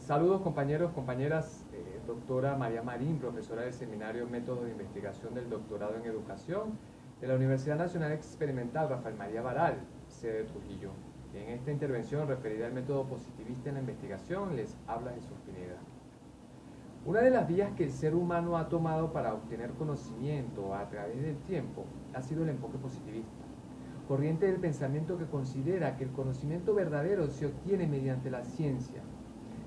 Saludos compañeros, compañeras, doctora María Marín, profesora del Seminario Métodos de Investigación del Doctorado en Educación de la Universidad Nacional Experimental Rafael María Baral, sede de Trujillo. En esta intervención referida al método positivista en la investigación les habla Jesús Pineda. Una de las vías que el ser humano ha tomado para obtener conocimiento a través del tiempo ha sido el enfoque positivista, corriente del pensamiento que considera que el conocimiento verdadero se obtiene mediante la ciencia,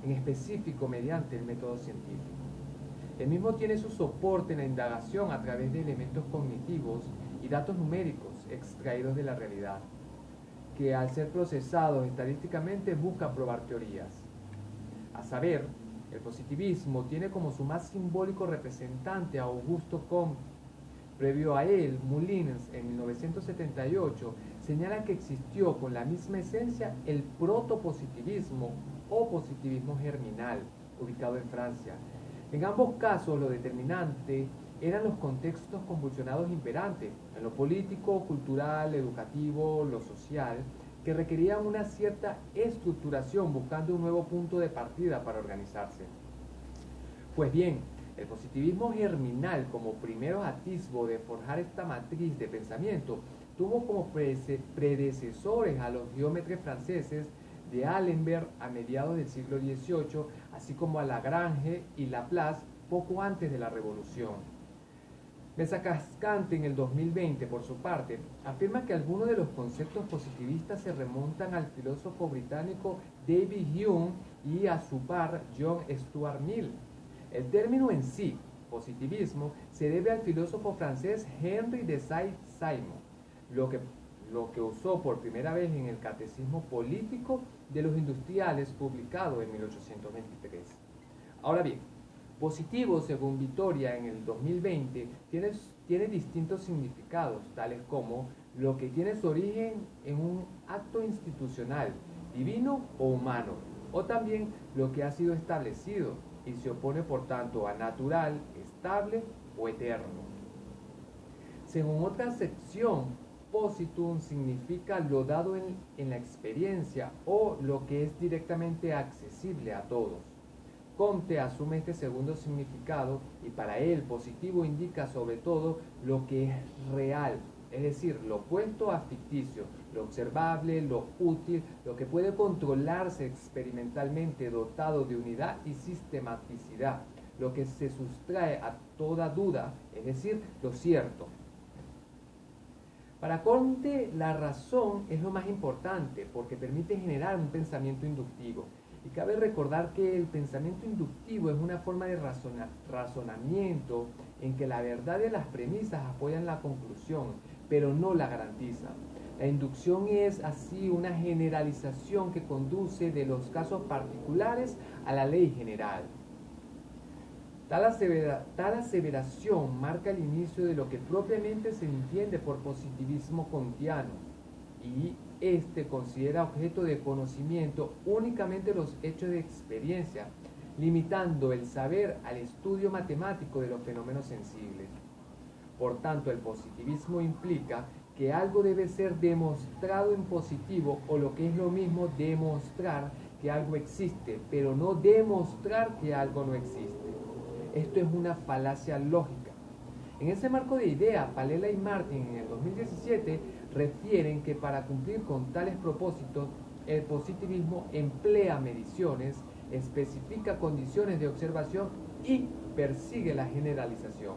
en específico mediante el método científico. El mismo tiene su soporte en la indagación a través de elementos cognitivos y datos numéricos extraídos de la realidad, que al ser procesados estadísticamente buscan probar teorías. A saber, el positivismo tiene como su más simbólico representante a Augusto Comte. Previo a él, Moulins, en 1978, señala que existió con la misma esencia el protopositivismo o positivismo germinal, ubicado en Francia. En ambos casos, lo determinante eran los contextos convulsionados imperantes, en lo político, cultural, educativo, lo social, que requerían una cierta estructuración buscando un nuevo punto de partida para organizarse. Pues bien, el positivismo germinal, como primero atisbo de forjar esta matriz de pensamiento, tuvo como predecesores a los geómetras franceses de Alembert a mediados del siglo XVIII, así como a Lagrange y Laplace poco antes de la Revolución. Mesa Cascante, en el 2020, por su parte, afirma que algunos de los conceptos positivistas se remontan al filósofo británico David Hume y a su par John Stuart Mill. El término en sí, positivismo, se debe al filósofo francés Henri de Saint-Simon, lo que usó por primera vez en el Catecismo Político de los Industriales, publicado en 1823. Ahora bien, positivo, según Vitoria en el 2020, tiene distintos significados, tales como lo que tiene su origen en un acto institucional, divino o humano, o también lo que ha sido establecido y se opone por tanto a natural, estable o eterno. Según otra sección, positum significa lo dado en la experiencia o lo que es directamente accesible a todos. Comte asume este segundo significado y para él positivo indica sobre todo lo que es real, es decir, lo opuesto a ficticio, lo observable, lo útil, lo que puede controlarse experimentalmente, dotado de unidad y sistematicidad, lo que se sustrae a toda duda, es decir, lo cierto. Para Comte, la razón es lo más importante porque permite generar un pensamiento inductivo. Y cabe recordar que el pensamiento inductivo es una forma de razonamiento en que la verdad de las premisas apoyan la conclusión, pero no la garantizan. La inducción es así una generalización que conduce de los casos particulares a la ley general. Tal aseveración marca el inicio de lo que propiamente se entiende por positivismo kantiano, y este considera objeto de conocimiento únicamente los hechos de experiencia, limitando el saber al estudio matemático de los fenómenos sensibles. Por tanto, el positivismo implica que algo debe ser demostrado en positivo, o lo que es lo mismo, demostrar que algo existe, pero no demostrar que algo no existe. Esto es una falacia lógica. En ese marco de idea, Palela y Martin en el 2017 refieren que para cumplir con tales propósitos, el positivismo emplea mediciones, especifica condiciones de observación y persigue la generalización.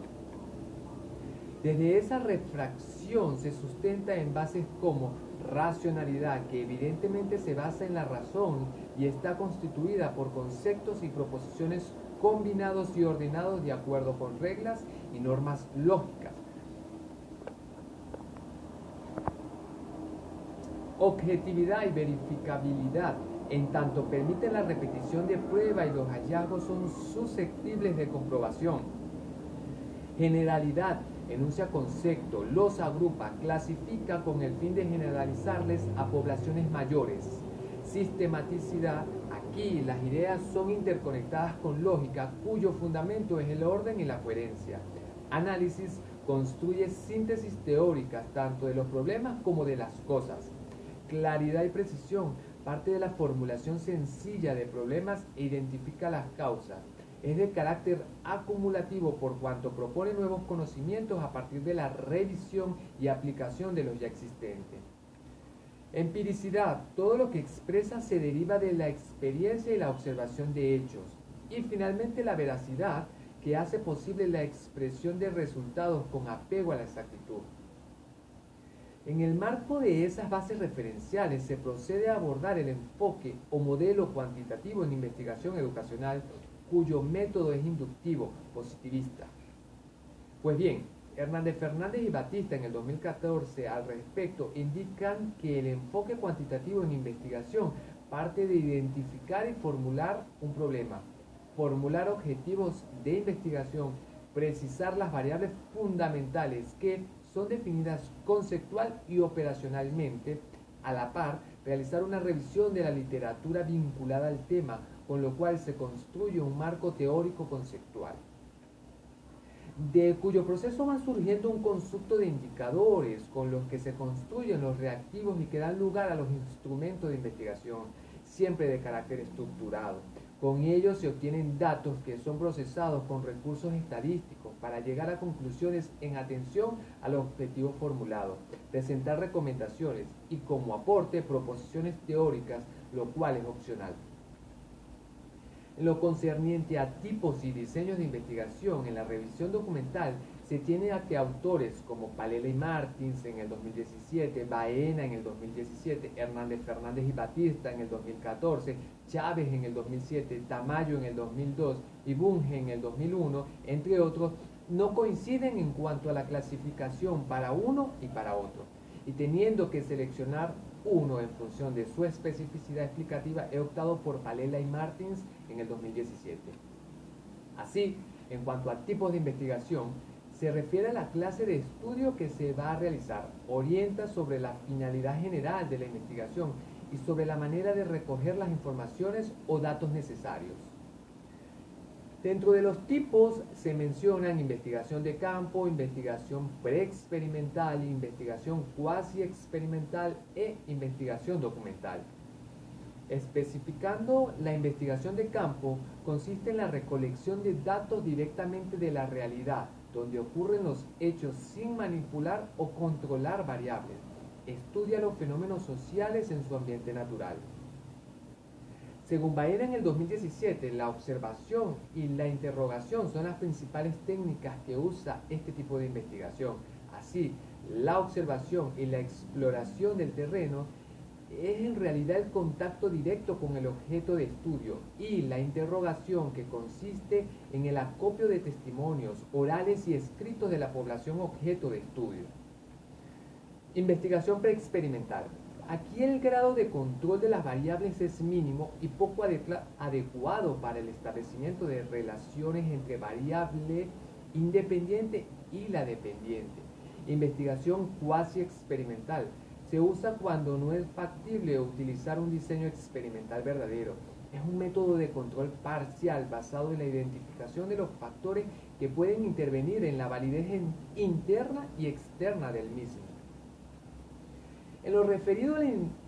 Desde esa refracción se sustenta en bases como racionalidad, que evidentemente se basa en la razón y está constituida por conceptos y proposiciones combinados y ordenados de acuerdo con reglas y normas lógicas. Objetividad y verificabilidad, en tanto permiten la repetición de prueba y los hallazgos son susceptibles de comprobación. Generalidad, enuncia conceptos, los agrupa, clasifica con el fin de generalizarles a poblaciones mayores. Sistematicidad, aquí las ideas son interconectadas con lógica, cuyo fundamento es el orden y la coherencia. Análisis, construye síntesis teóricas tanto de los problemas como de las cosas. Claridad y precisión, parte de la formulación sencilla de problemas e identifica las causas. Es de carácter acumulativo por cuanto propone nuevos conocimientos a partir de la revisión y aplicación de los ya existentes. Empiricidad, todo lo que expresa se deriva de la experiencia y la observación de hechos. Y finalmente la veracidad, que hace posible la expresión de resultados con apego a la exactitud. En el marco de esas bases referenciales se procede a abordar el enfoque o modelo cuantitativo en investigación educacional, cuyo método es inductivo, positivista. Pues bien, Hernández Fernández y Batista en el 2014 al respecto indican que el enfoque cuantitativo en investigación parte de identificar y formular un problema, formular objetivos de investigación, precisar las variables fundamentales que son definidas conceptual y operacionalmente, a la par realizar una revisión de la literatura vinculada al tema, con lo cual se construye un marco teórico conceptual, de cuyo proceso va surgiendo un conjunto de indicadores con los que se construyen los reactivos y que dan lugar a los instrumentos de investigación, siempre de carácter estructurado. Con ellos se obtienen datos que son procesados con recursos estadísticos para llegar a conclusiones en atención a los objetivos formulados, presentar recomendaciones y como aporte proposiciones teóricas, lo cual es opcional. En lo concerniente a tipos y diseños de investigación, en la revisión documental se tiene a que autores como Palela y Martins en el 2017, Baena en el 2017, Hernández Fernández y Batista en el 2014, Chávez en el 2007, Tamayo en el 2002 y Bunge en el 2001, entre otros, no coinciden en cuanto a la clasificación para uno y para otro. Y teniendo que seleccionar uno en función de su especificidad explicativa, he optado por Palela y Martins en el 2017. Así, en cuanto a tipos de investigación, se refiere a la clase de estudio que se va a realizar, orienta sobre la finalidad general de la investigación y sobre la manera de recoger las informaciones o datos necesarios. Dentro de los tipos se mencionan investigación de campo, investigación preexperimental, investigación cuasi experimental e investigación documental. Especificando la investigación de campo, consiste en la recolección de datos directamente de la realidad, donde ocurren los hechos sin manipular o controlar variables. Estudia los fenómenos sociales en su ambiente natural. Según Baena en el 2017, la observación y la interrogación son las principales técnicas que usa este tipo de investigación. Así, la observación y la exploración del terreno es en realidad el contacto directo con el objeto de estudio, y la interrogación, que consiste en el acopio de testimonios orales y escritos de la población objeto de estudio. Investigación preexperimental. Aquí el grado de control de las variables es mínimo y poco adecuado para el establecimiento de relaciones entre variable independiente y la dependiente. Investigación cuasi experimental. Se usa cuando no es factible utilizar un diseño experimental verdadero. Es un método de control parcial basado en la identificación de los factores que pueden intervenir en la validez interna y externa del mismo. En lo referido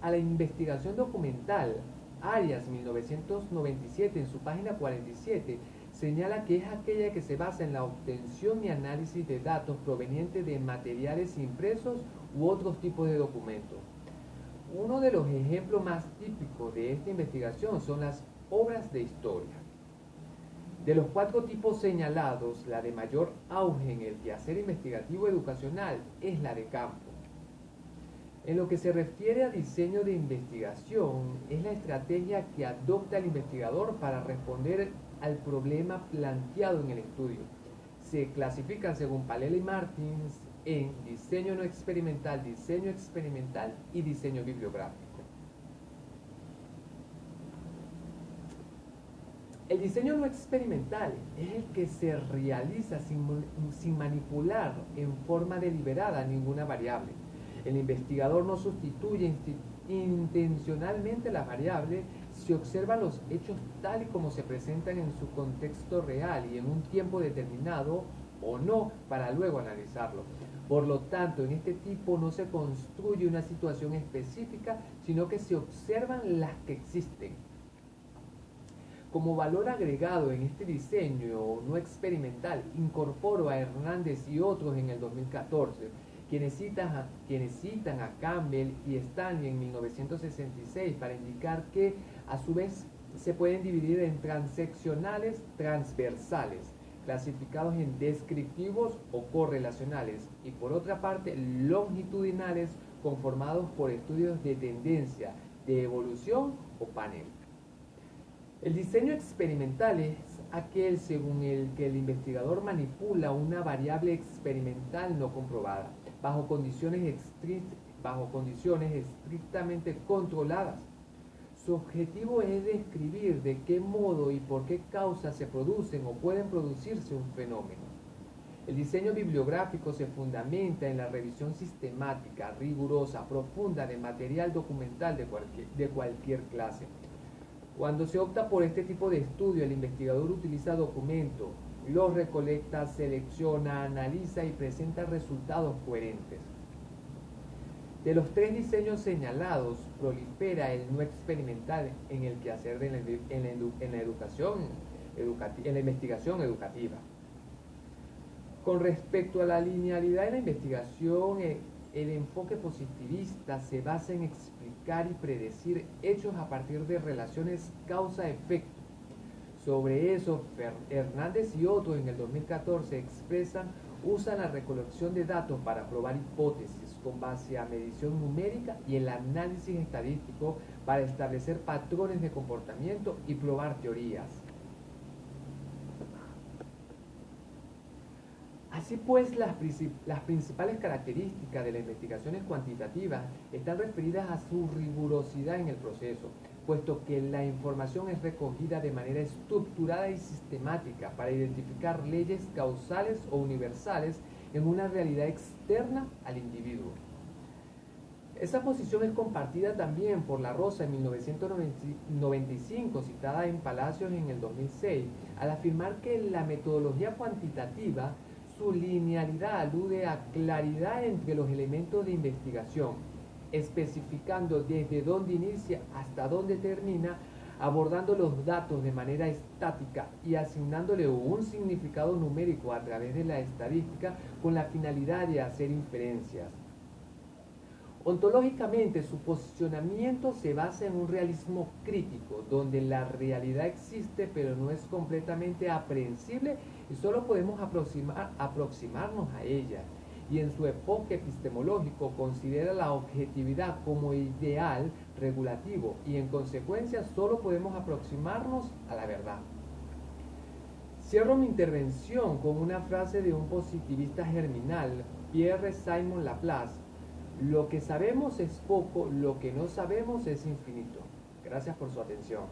a la investigación documental, Arias, 1997, en su página 47, señala que es aquella que se basa en la obtención y análisis de datos provenientes de materiales impresos u otros tipos de documentos. Uno de los ejemplos más típicos de esta investigación son las obras de historia. De los 4 tipos señalados, la de mayor auge en el quehacer investigativo educacional es la de campo. En lo que se refiere a diseño de investigación, es la estrategia que adopta el investigador para responder al problema planteado en el estudio. Se clasifican según Palela y Martins en diseño no experimental, diseño experimental y diseño bibliográfico. El diseño no experimental es el que se realiza sin manipular en forma deliberada ninguna variable. El investigador no sustituye intencionalmente la variable, se observan los hechos tal y como se presentan en su contexto real y en un tiempo determinado o no para luego analizarlo. Por lo tanto, en este tipo no se construye una situación específica, sino que se observan las que existen. Como valor agregado en este diseño no experimental, incorporo a Hernández y otros en el 2014, quienes citan a Campbell y Stanley en 1966 para indicar que a su vez se pueden dividir en transeccionales transversales, clasificados en descriptivos o correlacionales, y por otra parte longitudinales, conformados por estudios de tendencia, de evolución o panel. El diseño experimental es aquel según el que el investigador manipula una variable experimental no comprobada, bajo condiciones estrictamente controladas. Su objetivo es describir de qué modo y por qué causas se producen o pueden producirse un fenómeno. El diseño bibliográfico se fundamenta en la revisión sistemática, rigurosa, profunda de material documental de cualquier clase. Cuando se opta por este tipo de estudio, el investigador utiliza documentos, los recolecta, selecciona, analiza y presenta resultados coherentes. De los tres diseños señalados, prolifera el no experimental en el quehacer en la investigación educativa. Con respecto a la linealidad de la investigación, el enfoque positivista se basa en explicar y predecir hechos a partir de relaciones causa-efecto. Sobre eso, Hernández y otros en el 2014 usan la recolección de datos para probar hipótesis con base a medición numérica y el análisis estadístico para establecer patrones de comportamiento y probar teorías. Así pues, las principales características de las investigaciones cuantitativas están referidas a su rigurosidad en el proceso, puesto que la información es recogida de manera estructurada y sistemática para identificar leyes causales o universales en una realidad externa al individuo. Esa posición es compartida también por La Rosa en 1995, citada en Palacios en el 2006, al afirmar que la metodología cuantitativa, su linealidad alude a claridad entre los elementos de investigación, especificando desde dónde inicia hasta dónde termina, abordando los datos de manera estática y asignándole un significado numérico a través de la estadística con la finalidad de hacer inferencias. Ontológicamente, su posicionamiento se basa en un realismo crítico, donde la realidad existe pero no es completamente aprehensible y solo podemos aproximarnos a ella. Y en su enfoque epistemológico considera la objetividad como ideal regulativo y en consecuencia solo podemos aproximarnos a la verdad. Cierro mi intervención con una frase de un positivista germinal, Pierre-Simon Laplace: lo que sabemos es poco, lo que no sabemos es infinito. Gracias por su atención.